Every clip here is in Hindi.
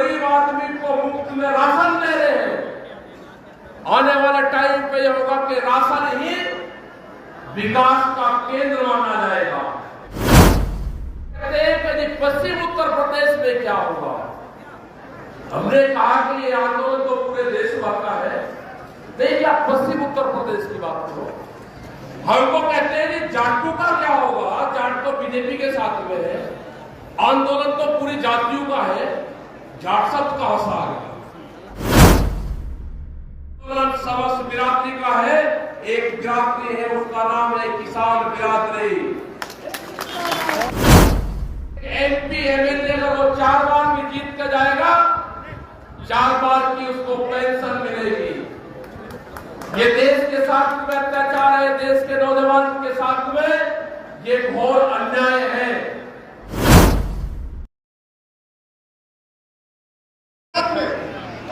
गरीब आदमी को मुफ्त में राशन दे रहे हैं। आने वाले टाइम पे यह होगा कि राशन ही विकास का केंद्र माना जाएगा। पश्चिम उत्तर प्रदेश में क्या होगा? हमने कहा कि ये आंदोलन तो पूरे देश भर का है, नहीं आप पश्चिम उत्तर प्रदेश की बात करो। हमको कहते हैं कि जाटों का क्या होगा? जाट तो बीजेपी के साथ में है, आंदोलन तो पूरी जातियों का है, जाट शब्द कहां से आ गया? आंदोलन समस्त बिरादरी का है, एक बिरादरी है, उसका नाम है किसान बिरादरी। एमपी एमएलए अगर वो 4 बार भी जीत कर जाएगा, 4 बार की उसको पेंशन मिलेगी। ये देश के साथ में अत्याचार है, देश के नौजवान के साथ में ये घोर अन्याय है।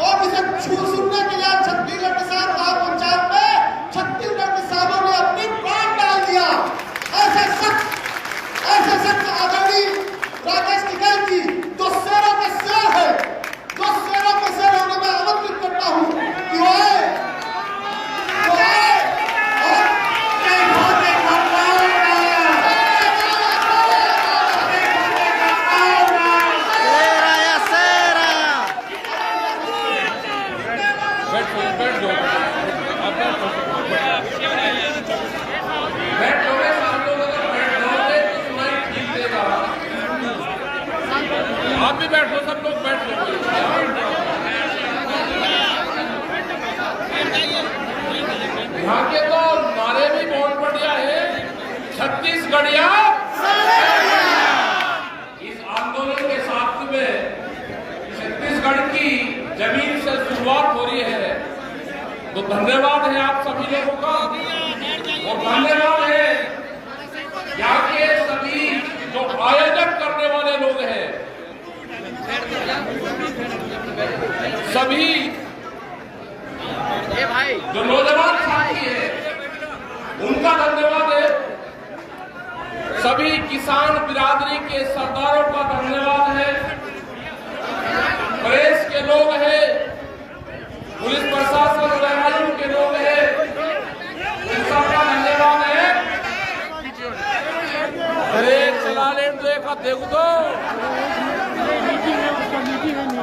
और इसे सुनने के लिए छत्तीसगढ़ किसान महापंचायत में छत्तीसगढ़ किसानों ने अपनी प्राण डाल दिया। ऐसे शख्स आदरणीय राकेश टिकैत जी जो शेरों के शेर है, जो शेरों के शेर होने में आमंत्रित करता हूँ कि वो आप भी बैठो, सब लोग बैठ लो। यहाँ के तो नारे भी बहुत बढ़िया है, छत्तीसगढ़िया। इस आंदोलन के साथ में छत्तीसगढ़ की जमीन से शुरुआत हो रही है, तो धन्यवाद है आप सभी लोगों का। और धन्यवाद है यहाँ के सभी जो आयोजन करने वाले लोग हैं, सभी जो नौजवान साथी है उनका धन्यवाद है, सभी किसान बिरादरी के सरदारों का धन्यवाद है, प्रेस के लोग हैं, पुलिस प्रशासन लड़ाइयों के लोग हैं, उन सबका धन्यवाद है। अरे चला ले देखा देखो तो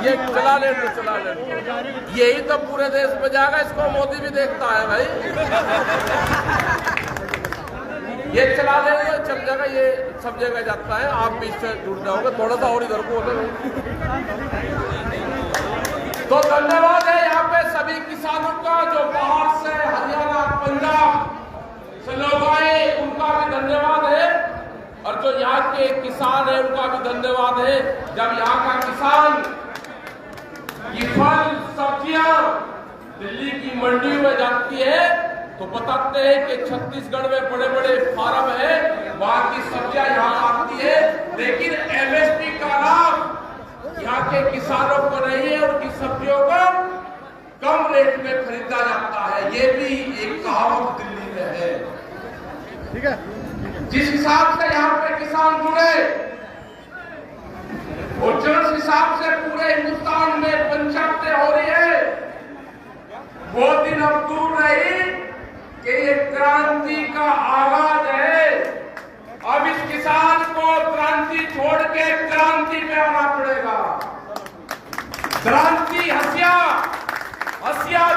ये चला ले यही तो पूरे देश में जाएगा, इसको मोदी भी देखता है भाई। ये चला ले चल जाएगा, ये सब जगह जाता है, आप भी इससे जुड़ जाओगे, थोड़ा सा और इधर को होगा। तो धन्यवाद है यहाँ पे सभी किसानों का जो बाहर से हरियाणा पंजाब से लोग आए, उनका भी धन्यवाद है। और जो यहाँ के किसान है उनका भी धन्यवाद है। जब यहाँ का किसान ये फल सब्जियां दिल्ली की मंडियों में जाती है तो बताते हैं कि छत्तीसगढ़ में बड़े बड़े फार्म है, वहां की सब्जियां यहाँ आती है, लेकिन एमएसपी का लाभ यहाँ के किसानों को नहीं है, उनकी सब्जियों को कम रेट में खरीदा जाता है। ये भी एक कहावत दिल्ली में है। ठीक है, जिस हिसाब से यहाँ पे किसान जुड़े और जिस हिसाब से पूरे हिंदुस्तान में पंचायतें हो रही है, वो दिन अब दूर नहीं कि ये क्रांति का आगाज है। अब इस किसान को क्रांति छोड़ के क्रांति में आना पड़ेगा। क्रांति हसिया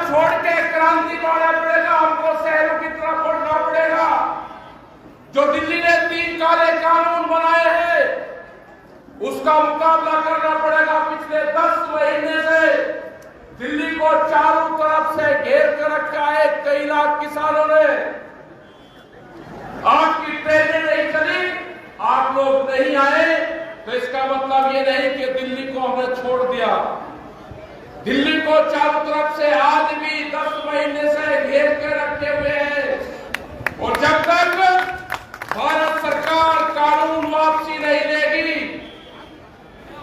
छोड़ के क्रांति में आना पड़ेगा। हमको शहरों की तरफ बढ़ना पड़ेगा। जो दिल्ली ने 3 काले कानून बनाए हैं उसका मुकाबला करना पड़ेगा। पिछले 10 महीने से दिल्ली को चारों तरफ से घेर कर रखा है कई लाख किसानों ने। आपकी ट्रेनें नहीं चली, आप लोग नहीं आए, तो इसका मतलब ये नहीं कि दिल्ली को हमने छोड़ दिया। दिल्ली को चारों तरफ से आज भी 10 महीने से घेर कर रखे हुए हैं। और जब तक भारत सरकार कानून वापसी नहीं लेगी,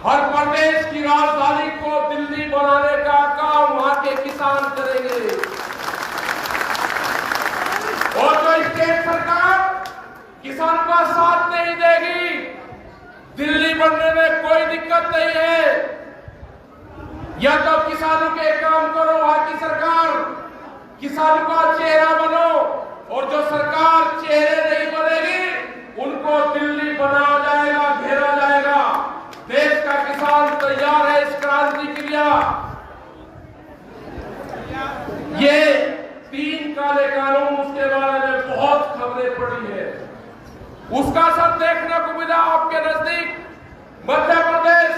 हर प्रदेश की राजधानी को दिल्ली बनाने का काम वहां के किसान करेंगे। और जो स्टेट सरकार किसान का साथ नहीं देगी, दिल्ली बनने में कोई दिक्कत नहीं है। या तो किसानों के काम करो, वहां की सरकार किसानों का चेहरा बनो, और जो सरकार चेहरे नहीं बनेगी उनको दिल्ली बनाया जाएगा, घेरा जाएगा। देश का किसान तैयार है इस क्रांति के लिए। ये 3 काले कानून, उसके बारे में बहुत खबरें पड़ी है, उसका सब देखने को मिला आपके नजदीक। मध्य प्रदेश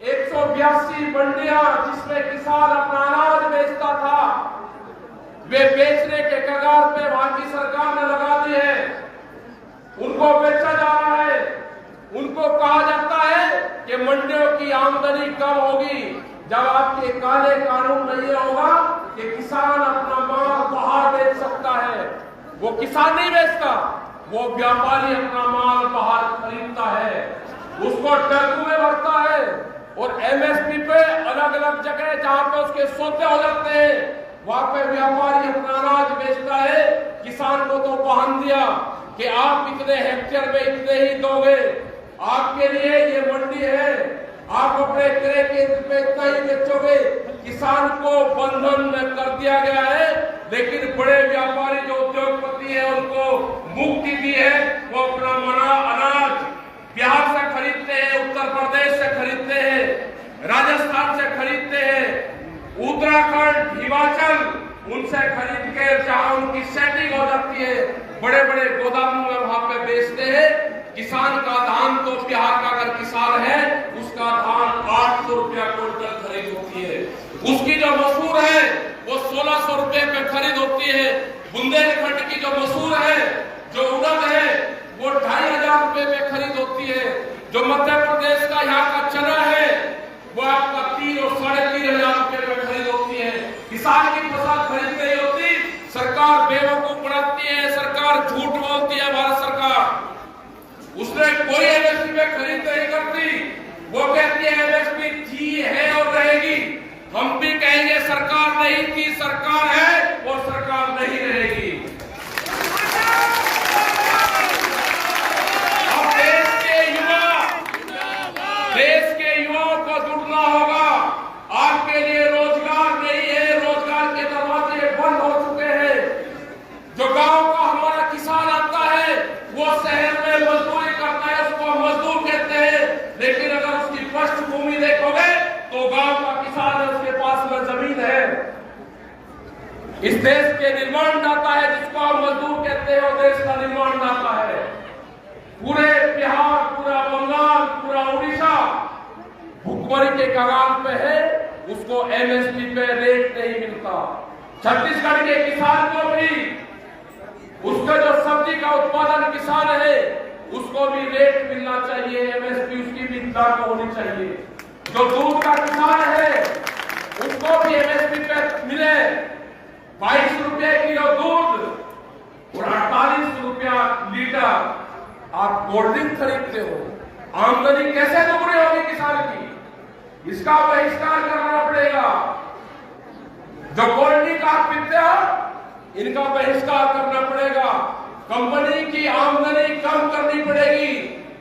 182 मंडियां जिसमें किसान अपना अनाज बेचता था, वे बेचने के कगार पे वहां की सरकार ने लगा दी है, उनको बेचा जा रहा है। उनको कहा जाता है कि मंडियों की आमदनी कम होगी जब आपके काले कानून में ये होगा कि किसान अपना माल बाहर बेच सकता है। वो किसान नहीं बेचता, वो व्यापारी अपना माल बाहर खरीदता है, उसको ट्रकों में भरता है, और एमएसपी पे अलग अलग जगह जहां पे उसके सौदे हो जाते हैं वहां पे व्यापारी अपना अनाज बेचता है। किसान को तो बहान दिया कि आप इतने हेक्टेयर में इतने ही दोगे, आपके लिए ये मंडी है, आप अपने क्रय केंद्र पे इतना ही बेचोगे। किसान को बंधन में कर दिया गया है, लेकिन बड़े व्यापारी जो उद्योगपति है उनको मुक्ति दी है। वो अपना अनाज बिहार से खरीदते हैं, उत्तर प्रदेश से खरीदते हैं, राजस्थान से खरीदते हैं, उत्तराखंड, हिमाचल, उनसे खरीद के जहां उनकी सेटिंग हो जाती है बड़े बड़े गोदामों में वहां पे बेचते हैं। किसान का धान तो बिहार का अगर किसान है उसका धान 800 रुपया क्विंटल खरीद होती है, उसकी जो मसूर है वो 1600 रुपये पे खरीद होती है। बुंदेलखंड की जो मसूर है, जो उड़द है, वो 2500 रुपये में खरीद होती है। जो मध्य प्रदेश का यहाँ का चना है वो आपका 3 और 3,500 रुपये में खरीद होती है। किसान की फसल खरीद नहीं होती, सरकार बेवकूफ बनाती है, सरकार झूठ बोलती है। भारत सरकार उसने कोई एमएसपी पे खरीद नहीं करती, वो कहती है एमएसपी थी, है और रहेगी। हम भी कहेंगे सरकार नहीं थी, सरकार है और सरकार नहीं रहेगी। अब देश के युवाओं को जुड़ना होगा। आपके लिए रोजगार नहीं है, रोजगार के दरवाजे बंद हो चुके हैं। जो गांव का हमारा किसान आता है वो शहर में मजदूरी करता है, उसको मजदूर कहते हैं, लेकिन अगर उसकी पृष्ठभूमि देखोगे तो गांव का किसान है, उसके पास में जमीन है। इस देश के निर्माण दाता है जिसको हम मजदूर कहते हैं, और देश का निर्माण दाता है। पूरे बिहार, पूरा बंगाल, पूरा उड़ीसा भुखमरी के कगार पे है, उसको एमएसपी पे रेट नहीं मिलता। छत्तीसगढ़ के किसान को भी, उसका जो सब्जी का उत्पादन किसान है उसको भी रेट मिलना चाहिए, एमएसपी उसकी भी दाम होनी चाहिए। जो दूध का किसान है उसको भी एमएसपी पे मिले। 22 रुपए किलो दूध और 48 रुपया लीटर आप कोल्ड ड्रिंक खरीदते हो, आमदनी कैसे दोगुनी होगी किसान की? इसका बहिष्कार करना पड़ेगा। जो कोल्ड ड्रिंक आप पीते हो इनका बहिष्कार करना पड़ेगा। कंपनी की आमदनी कम करनी पड़ेगी।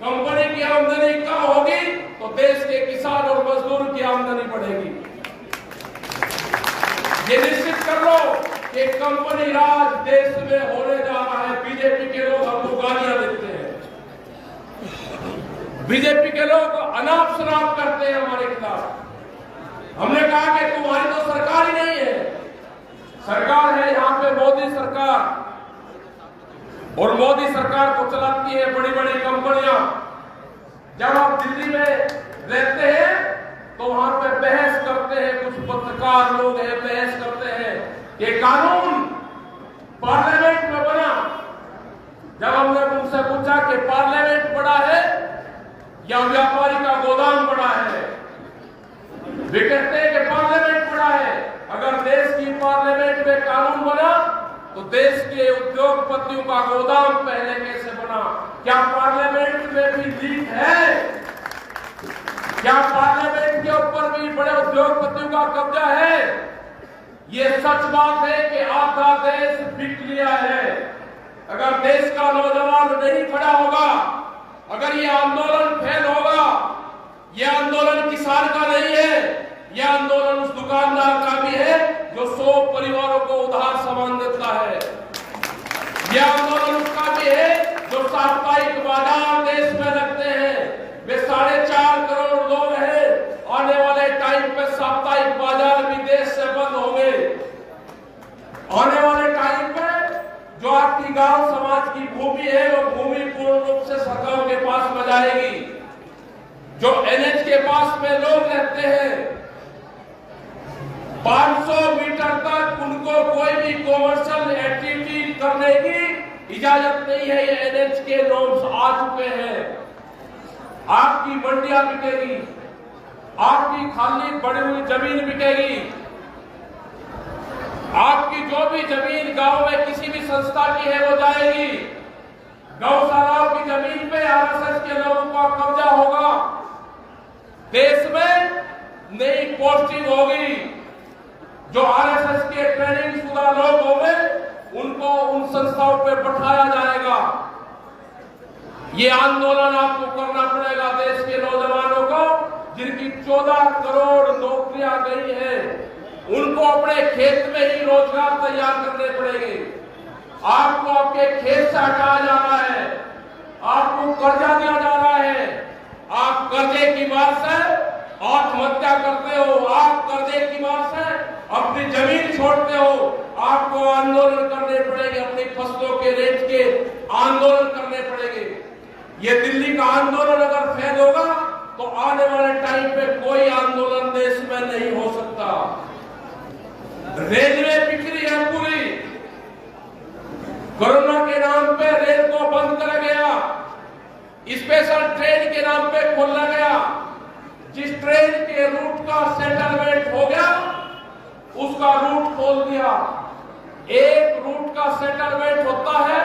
कंपनी की आमदनी कम होगी तो देश के किसान और मजदूर की आमदनी बढ़ेगी। ये निश्चित कर लो कि कंपनी राज देश में होने जा रहा है। बीजेपी के लोग हमको गालियां देते हैं, बीजेपी के लोग अनाप शनाप करते हैं हमारे खिलाफ। हमने कहा कि तुम्हारी तो सरकार ही नहीं है। सरकार है यहाँ पे मोदी सरकार, और मोदी सरकार को चलाती है बड़ी बड़ी कंपनियां। जब आप दिल्ली में रहते हैं तो वहां पे बहस करते हैं, कुछ पत्रकार लोग हैं, बहस करते हैं कि कानून पार्लियामेंट में बना। जब हमने उनसे पूछा कि पार्लियामेंट बड़ा है या व्यापारी का गोदाम बड़ा है, वे कहते हैं कि पार्लियामेंट बड़ा है। अगर देश की पार्लियामेंट में कानून बना तो देश के उद्योगपतियों का गोदाम पहले कैसे बना? क्या पार्लियामेंट में भी लीक है? क्या पार्लियामेंट के ऊपर भी बड़े उद्योगपतियों का कब्जा है? ये सच बात है कि आधा देश बिक लिया है। अगर देश का नौजवान नहीं खड़ा होगा, अगर ये आंदोलन फेल होगा, ये आंदोलन किसान का नहीं है, यह आंदोलन उस दुकानदार का भी है जो 100 परिवारों को उधार सामान देता है। यह आंदोलन उसका भी है जो साप्ताहिक बाजार देश में लगते हैं। वे 4.5 करोड़ लोग हैं। आने वाले टाइम पे साप्ताहिक बाजार भी देश से बंद होंगे। आने वाले टाइम पे जो आपकी गांव समाज की भूमि है वो भूमि पूर्ण रूप से सरकार के पास में जाएगी। जो एनएच के पास में लोग रहते हैं 500 मीटर तक उनको कोई भी कॉमर्शियल एक्टिविटी करने की इजाजत नहीं है। ये एनएच के नॉर्म्स आ चुके हैं। आपकी मंडियां बिकेगी, आपकी खाली पड़ी हुई जमीन बिकेगी, आपकी जो भी जमीन गांव में किसी भी संस्था की है वो जाएगी। गौशालाओं की जमीन पे आरएसएस के लोगों का कब्जा होगा। देश में नई पोस्टिंग होगी। जो आरएसएस के ट्रेनिंग शुदा लोग होंगे उनको उन संस्थाओं पे बैठाया जाएगा। ये आंदोलन आपको करना पड़ेगा देश के नौजवानों को, जिनकी 14 करोड़ नौकरियां गई हैं। उनको अपने खेत में ही रोजगार तैयार करने पड़ेंगे। आपको आपके खेत से हटाया जा रहा है, आपको कर्जा दिया जा रहा है। आप कर्जे की मार से आत्महत्या करते हो, आप कर्जे की मार से अपनी जमीन छोड़ते हो। आपको आंदोलन करने पड़ेंगे, अपनी फसलों के रेट के आंदोलन करने पड़ेंगे। ये दिल्ली का आंदोलन अगर फेल होगा तो आने वाले टाइम पे कोई आंदोलन देश में नहीं हो सकता। रेलवे बिखरी है पूरी। कोरोना के नाम पे रेल को बंद कर गया, स्पेशल ट्रेन के नाम पे खोला गया। जिस ट्रेन के रूट का सेटलमेंट हो गया उसका रूट खोल दिया। एक रूट का सेटलमेंट होता है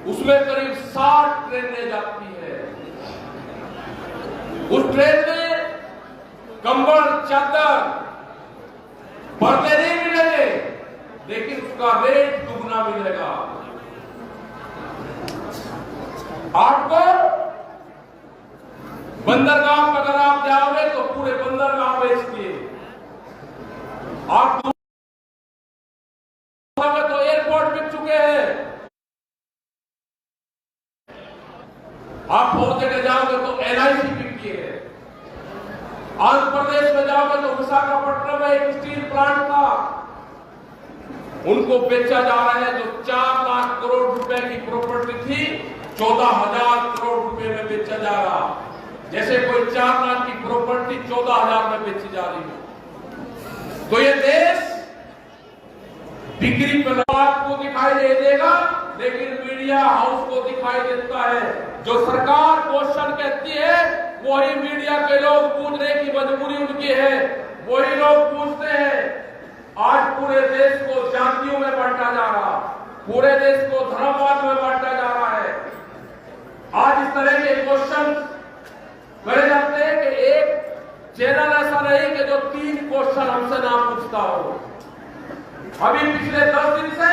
उसमें करीब 60 ट्रेनें जाती है। उस ट्रेन में कंबल चादर पर्दे नहीं मिलेंगे, लेकिन उसका रेट दुगना मिलेगा। आपको बंदरगाह में अगर आप जाओगे तो पूरे बंदरगाह बेच दिए। आप तो एयरपोर्ट बिक चुके हैं। आप बहुत जगह जाओगे तो एलआईसी बिकती है। आंध्र प्रदेश में जाओगे तो विशाखापट्टनम में एक स्टील प्लांट था, उनको बेचा जा रहा है। जो 4 लाख करोड़ रुपए की प्रॉपर्टी थी 14,000 करोड़ रुपए में बेचा जा रहा। जैसे कोई 4 लाख की प्रॉपर्टी 14,000 में बेची जा रही है। तो ये देश बिक्री पर आपको दिखाई नहीं देगा, लेकिन मीडिया हाउस को दिखाई देता है। जो सरकार क्वेश्चन कहती है वही मीडिया के लोग पूछने की मजबूरी उनकी है। वही लोग पूछते हैं। आज पूरे देश को जातियों में बांटा जा रहा, पूरे देश को धर्मवाद में बांटा जा रहा है। आज इस तरह के क्वेश्चन करे जाते हैं कि एक चैनल ऐसा नहीं कि जो 3 क्वेश्चन हमसे ना पूछता हो। अभी पिछले 10 दिन से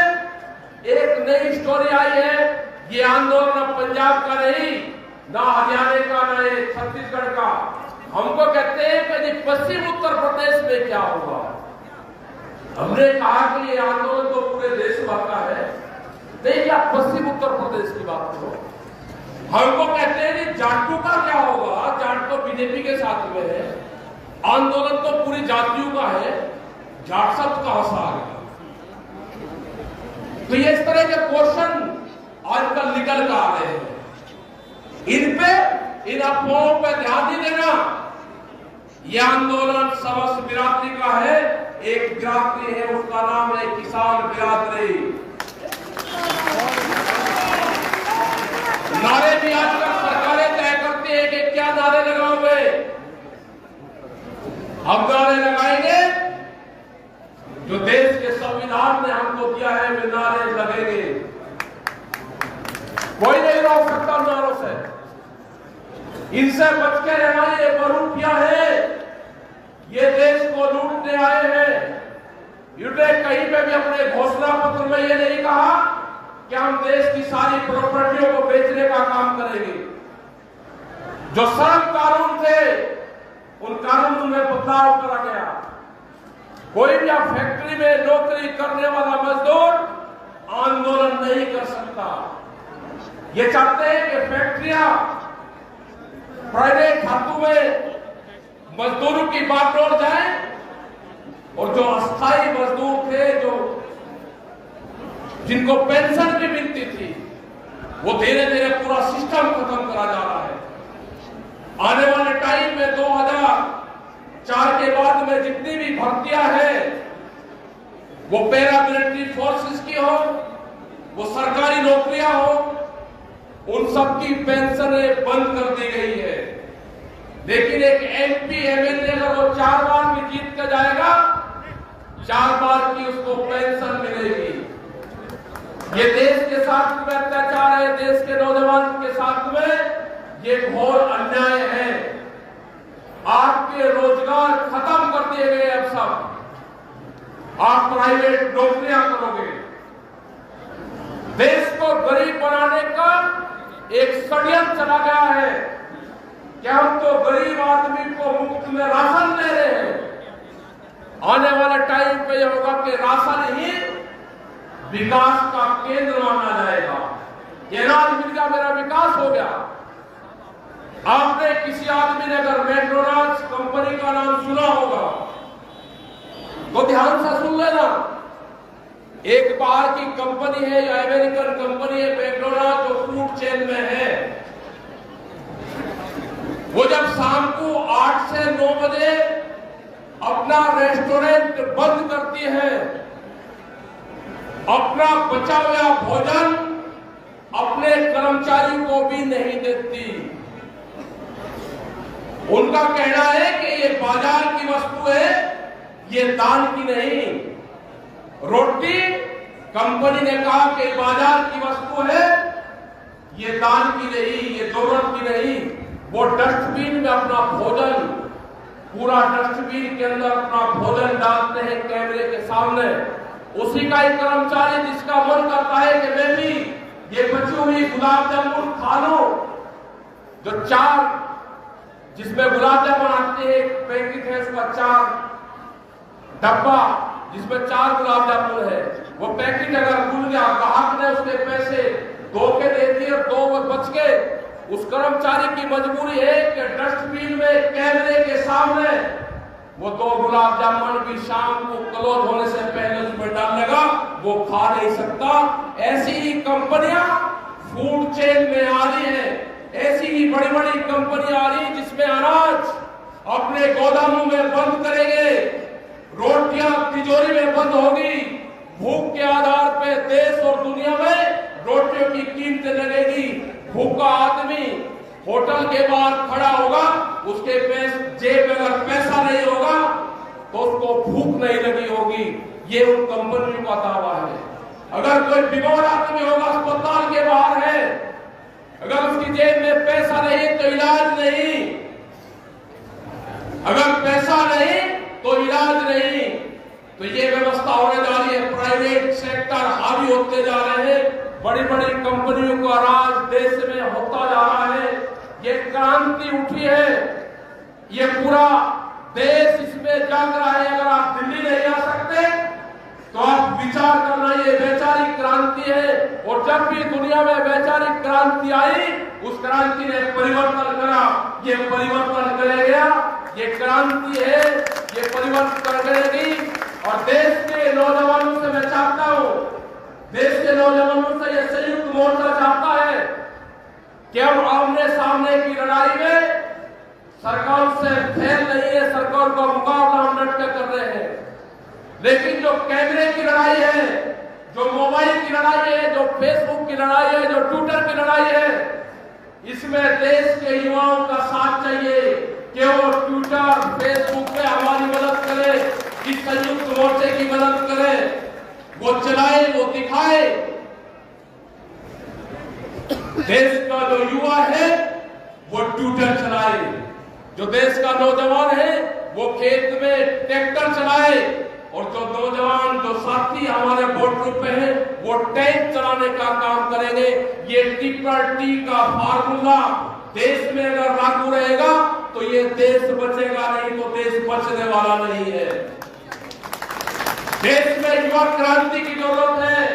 एक नई स्टोरी आई है। ये आंदोलन अब पंजाब का नहीं, ना हरियाणा का, ना छत्तीसगढ़ का। हमको कहते हैं कि जी पश्चिम उत्तर प्रदेश में क्या होगा। हमने कहा कि ये आंदोलन तो पूरे देश भर का है, नहीं आप पश्चिम उत्तर प्रदेश की बात करो। हमको कहते हैं कि जाटों का क्या होगा, जाट तो बीजेपी के साथ में है। आंदोलन तो पूरी जातियों का है, जाट शब्द कहां से आ गया। तो ये इस तरह के क्वेश्चन आजकल निकल कर आ रहे हैं। इन पे, इन अफवाहों पे ध्यान नहीं देना। यह आंदोलन समस्त बिरादरी का है। एक बिरादरी है, उसका नाम है किसान बिरादरी। नारे भी आजकल सरकारें तय करती है कि क्या नारे लगाओगे। हम नारे लगाएंगे जो देश के संविधान ने हमको दिया है, वे नारे लगेंगे। कोई नहीं रोक सकता नारों से। इनसे बच के रहना। ये मरूफिया है, ये देश को लूटने आए हैं। इन्होंने कहीं पे भी अपने घोषणा पत्र में ये नहीं कहा कि हम देश की सारी प्रॉपर्टियों को बेचने का काम करेंगे। जो श्रम कानून थे उन कानून में बदलाव करा गया। कोई भी फैक्ट्री में नौकरी करने वाला मजदूर आंदोलन नहीं कर सकता। ये चाहते हैं कि फैक्ट्रियां प्राइवेट हाथों में मजदूरों की बागडोर जाए और जो अस्थायी मजदूर थे, जो जिनको पेंशन भी मिलती थी, वो धीरे धीरे पूरा सिस्टम खत्म करा जा रहा है। आने वाले टाइम में 2004 के बाद में जितनी भी भर्तियां हैं, वो पैरामिलिट्री फोर्सेस की हो, वो सरकारी नौकरियां हो, उन सबकी पेंशनें बंद कर दी गई है। लेकिन एक एमपी एमएलए अगर वो 4 बार भी जीत कर जाएगा, 4 बार की उसको पेंशन मिलेगी। ये देश के साथ में अत्याचार है, देश के नौजवान के साथ में ये घोर अन्याय है। आपके रोजगार खत्म कर दिए गए। अब सब आप प्राइवेट नौकरियां करोगे। देश को गरीब बनाने का एक षड्यंत्र चला गया है कि हम तो गरीब आदमी को मुफ्त में राशन दे रहे हैं। आने वाले टाइम पे यह होगा कि राशन ही विकास का केंद्र माना जाएगा। ये राज मिल गया, मेरा विकास हो गया। आपने किसी आदमी ने अगर मैकडॉनल्ड्स कंपनी का नाम सुना होगा तो ध्यान से सुन लेना। एक बाहर की कंपनी है या अमेरिकन कंपनी है मैकडॉनल्ड्स, जो फूड चेन में है। वो जब शाम को 8 से 9 बजे अपना रेस्टोरेंट बंद करती है, अपना बचा हुआ भोजन अपने कर्मचारी को भी नहीं देती। उनका कहना है कि ये बाजार की वस्तु है, ये दान की नहीं। रोटी कंपनी ने कहा कि बाजार की वस्तु है, ये दान की नहीं, ये जरूरत की नहीं। वो डस्टबिन में अपना भोजन, पूरा डस्टबिन के अंदर अपना भोजन डालते हैं कैमरे के सामने। उसी का एक कर्मचारी जिसका मन करता है कि मैं भी ये बची हुई गुलाब जामुन खा लूं, जो 4 जिसमें गुलाब जामुन आते हैं, एक पैकेट है उसका 4 डब्बा जिसमें 4 गुलाब जामुन है, वो पैकेट अगर खुल गया, ग्राहक ने उसके पैसे 2 के दे दिए और 2 बच गए, उस कर्मचारी की मजबूरी है कि डस्टबिन में कैमरे के सामने वो 2 गुलाब जामुन भी शाम को क्लोज होने से पहले उसमें डालेगा, वो खा नहीं सकता। ऐसी ही कंपनियां फूड चेन में आ रही है। ऐसी ही बड़ी बड़ी कंपनियां आ रही जिसमें अनाज अपने गोदामों में बंद करेंगे, रोटियां तिजोरी में बंद होगी। भूख के आधार पे देश और दुनिया में रोटियों की कीमतें लगेगी। भूखा आदमी होटल के बाहर खड़ा होगा, उसके जेब में अगर पैसा नहीं होगा तो उसको भूख नहीं लगी होगी। ये उन कंपनियों का दावा है। अगर कोई बीमार आदमी होगा, अस्पताल के बाहर है, अगर उसकी जेब में पैसा नहीं तो इलाज नहीं, अगर पैसा नहीं तो इलाज नहीं। तो ये व्यवस्था होने जा रही है। प्राइवेट सेक्टर हावी होते जा रहे हैं। बड़ी बड़ी कंपनियों का राज देश में होता जा रहा है। ये क्रांति उठी है, ये पूरा देश इसमें जाग रहा है। अगर आप दिल्ली नहीं आ सकते तो आप विचार करना, ये वैचारिक क्रांति है। और जब भी दुनिया में वैचारिक क्रांति आई, उस क्रांति ने परिवर्तन करा। ये परिवर्तन करेगा, ये क्रांति है, ये परिवर्तन करेगी। और देश के नौजवानों से मैं चाहता हूं, देश के नौजवानों से ये संयुक्त मोर्चा चाहता है कि हम आमने सामने की लड़ाई में सरकार से फेल नहीं है, सरकार का मुकाबला हम डट कर रहे हैं। लेकिन जो कैमरे की लड़ाई है, जो मोबाइल की लड़ाई है, जो फेसबुक की लड़ाई है, जो ट्विटर की लड़ाई है, इसमें देश के युवाओं का साथ चाहिए कि वो ट्विटर फेसबुक पे हमारी मदद करे, इस संयुक्त मोर्चे की मदद करे, वो चलाए, वो दिखाए। देश का जो युवा है वो ट्विटर चलाए, जो देश का नौजवान है वो खेत में ट्रैक्टर चलाए, और जो नौजवान, जो साथी हमारे बॉर्डर पे हैं, वो टैंक चलाने का काम करेंगे। ये ट्रिपल टी का फार्मूला देश में अगर लागू रहेगा तो ये देश बचेगा, नहीं तो देश बचने वाला नहीं है। देश में युवा क्रांति की जरूरत है।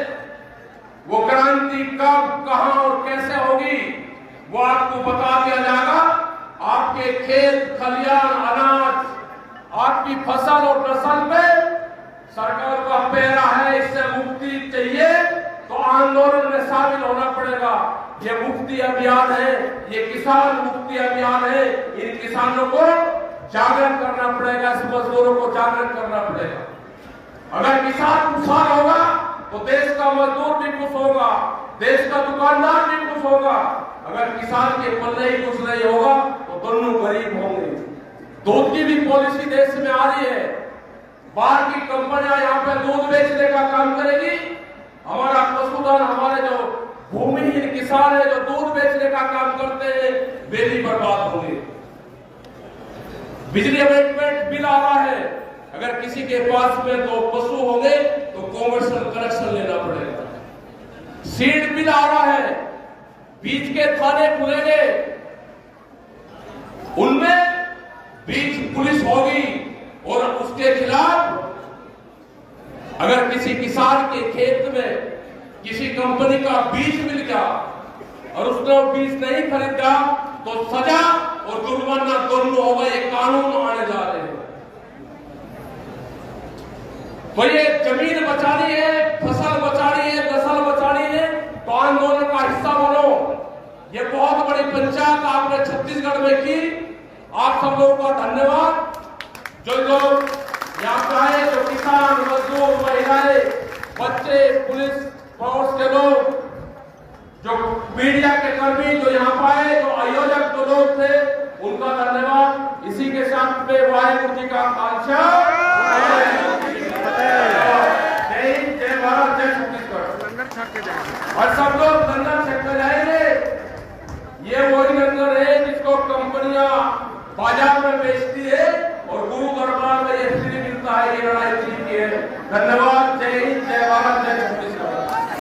वो क्रांति कब, कहां और कैसे होगी वो आपको बता दिया जाएगा। आपके खेत खलियान, अनाज, आपकी फसल और नस्ल में सरकार का पैरा है, इससे मुक्ति चाहिए तो आंदोलन में शामिल होना पड़ेगा। ये मुक्ति अभियान है, ये किसान मुक्ति अभियान है। इन किसानों को जागरण करना पड़ेगा, इस मजदूरों को जागरण करना पड़ेगा। अगर किसान खुशहाल होगा तो देश का मजदूर भी खुश होगा, देश का दुकानदार भी खुश होगा। अगर किसान के पल्ले ही कुछ नहीं होगा तो दोनों गरीब होंगे। दूध की भी पॉलिसी देश में आ रही है। बाहर की कंपनियां यहाँ पे दूध बेचने का काम करेगी, हमारा पशुधन, हमारे जो भूमिहीन किसान है जो दूध बेचने का काम करते हैं, वे भी बर्बाद होंगे। बिजली अमेंडमेंट बिल आ रहा है, अगर किसी के पास में दो पशु होंगे तो कॉमर्शियल कनेक्शन लेना पड़ेगा। सीड बिल आ रहा है, बीज के थाने खुलेंगे, उनमें बीज पुलिस होगी और उसके खिलाफ अगर किसी किसान के खेत में किसी कंपनी का बीज मिल गया और उसने बीज नहीं खरीदा तो सजा और जुर्माना दोनों होगा। ये कानून आने जा रहे हैं। तो ये जमीन बचानी है, फसल बचानी है, नस्ल बचानी है तो आंदोलन का हिस्सा बनो। ये बहुत बड़ी पंचायत आपने छत्तीसगढ़ में की, आप सब लोगों का धन्यवाद। जो लोग यहाँ पे आए, जो किसान, मजदूर, महिलाएं, बच्चे, पुलिस फोर्स के लोग, जो मीडिया के कर्मी जो यहाँ पे आए, जो आयोजक जो लोग थे, उनका धन्यवाद। इसी के साथ में वाहेगुरु जी का खालसा, जय हिंद, जय भारत, जय छत्तीसगढ़। और सब लोग लंगर छक कर जाएंगे। ये वही लंगर है जिसको कंपनियां बाजार में बेचती है और गुरु दरबार में ये फ्री मिलता है। ये लड़ाई जीत की है। धन्यवाद। जय हिंद, जय भारत, जय छत्तीसगढ़।